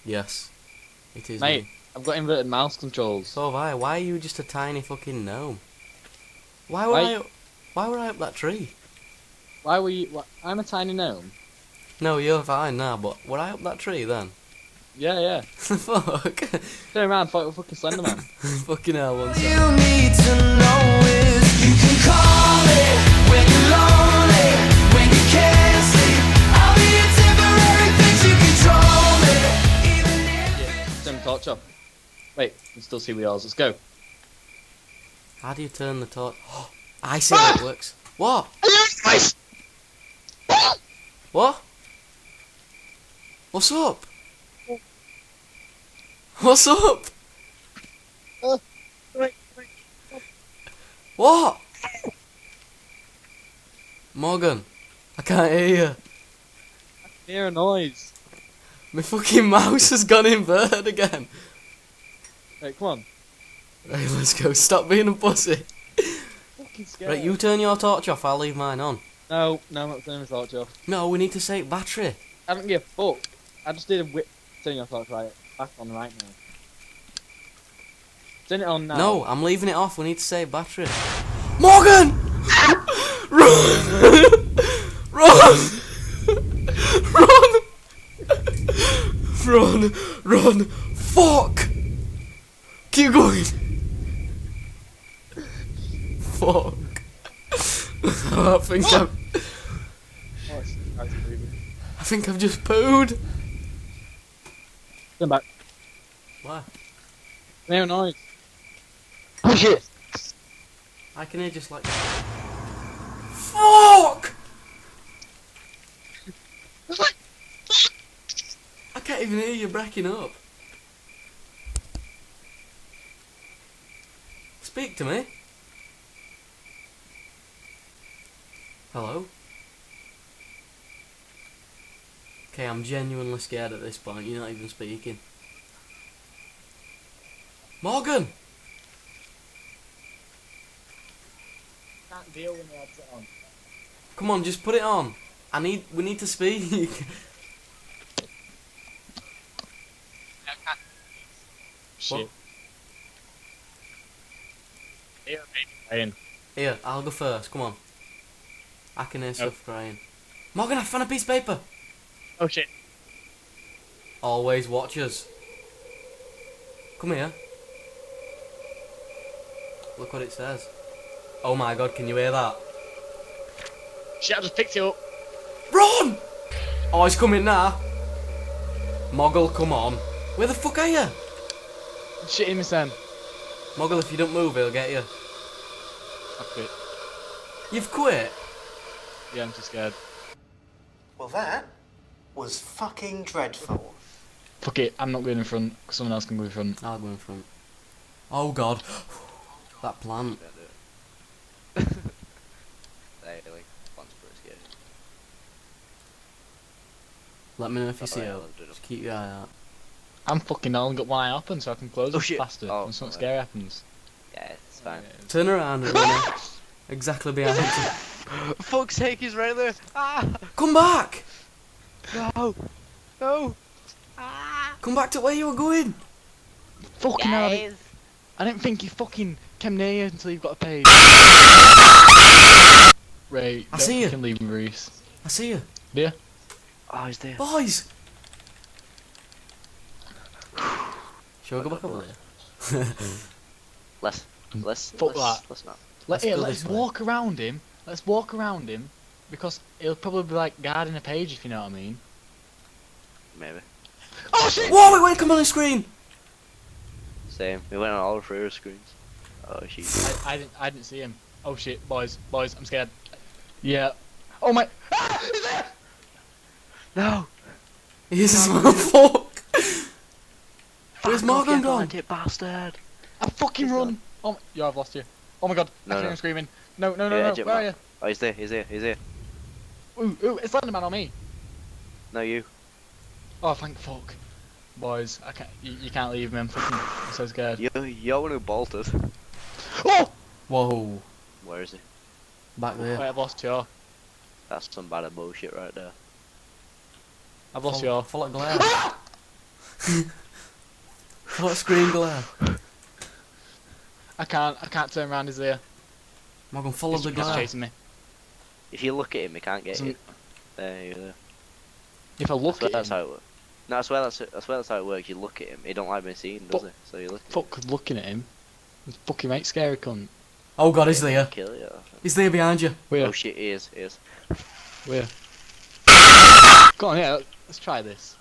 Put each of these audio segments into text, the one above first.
Yes, it is Mate, me. I've got inverted mouse controls. So have I. Why are you just a tiny fucking gnome? Why were Why? Why were I up that tree? Why were you? I'm a tiny gnome. No, you're fine now, but were I up that tree then? Yeah, yeah. Fuck. Turn around, fight with fucking Slenderman. Fucking hell, one All sec. you need to know is you can call me when you're lonely, when you can't sleep. I'll be a temporary fix, you control me, even if Yeah, turn the torch off. Wait, you can still see wheels. Let's go. How do you turn the torch? I see how it works. What? What? What's up? What's up? What? Morgan, I can't hear you. Hear a noise. My fucking mouse has gone inverted again. Wait, come on. Right, let's go. Stop being a pussy. Fucking scared. Right, you turn your torch off, I'll leave mine on. No, I'm not turning my torch off. No, we need to save battery. I don't give a fuck. I just did a whip. Turn your torch back on right now. Turn it on now. No, I'm leaving it off, we need to save battery. Morgan! Run! Run! Run! Run! Run! Fuck! Keep going! Fuck. I think I've just pooed. Turn back. Why? No noise. Oh shit! I can hear just like. Fuck! I can't even hear you breaking up. Speak to me. Hello? Okay, I'm genuinely scared at this point. You're not even speaking. Morgan! Can't deal when the headset on. Come on, just put it on. We need to speak. Shit. Here, Here, I'll go first, come on. I can hear stuff crying. Morgan, I found a piece of paper! Oh shit. Always watch us. Come here. Look what it says. Oh my god, can you hear that? Shit, I just picked it up. Run! Oh, he's coming now. Moggle, come on. Where the fuck are you? Shit in my son. Moggle, if you don't move, he'll get you. I quit. You've quit? Yeah, I'm too scared. Well, that was fucking dreadful. Fuck it, I'm not going in front, 'cause someone else can go in front. I'll go in front. Oh god. That plant. Let me know if you see it. Just keep your eye out. I'm fucking only got one eye open so I can close Oh, it shit. faster Oh, when something right. scary happens. Yeah, it's fine. Turn around and run exactly behind you. Fuck's sake, he's right there. Ah! Come back! No! No! Come back to where you were going! Fucking hell, I didn't think you fucking came near you until you've got a page. Right, I see you. You can leave him, Reese. I see you. Yeah? Oh, he's there. Boys! Shall we go back over there? Let's Fuck that. let's not. Let's go Let's this way. walk around him. Let's walk around him. Because he'll probably be like guarding a page, if you know what I mean. Maybe. Oh shit! Whoa, it went come on the screen! Same. We went on all three screens. Oh shit. I didn't see him. Oh shit, boys, I'm scared. Yeah. Oh my. Ah, he's there! No! He's as well, fuck! Where's Fuck Morgan off, you gone? blanket bastard! I fucking He's run! Oh my, yeah, I've lost you. Oh my god, No, I can hear no. him screaming. No, Yeah, where jump are back. you? Oh, he's there, he's here, he's here. Ooh, it's Slenderman on me. No, you. Oh, thank fuck. Boys, I can't, you can't leave me, I'm so scared. You're one who bolted. Oh! Whoa, Where is he? back there. Wait, I've lost you. That's some bad bullshit right there. I've lost you. Full of glare. What screen glare? I can't turn around. He's there. Am I gonna follow the He's glare? chasing me. If you look at him, he can't get Some- it. There you go. If I look at That's him, how it works. No, I swear that's how it works. You look at him. He don't like being seen, does But- he? So you look. fuck looking at him. He's fucking right scary cunt. Oh god, he's there. Kill you. He's there behind you. Where? Oh shit, he is. He is. Where? Go on, yeah. Let's try this.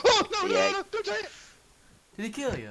Oh no, Yeah. no, don't try it. Did he kill you?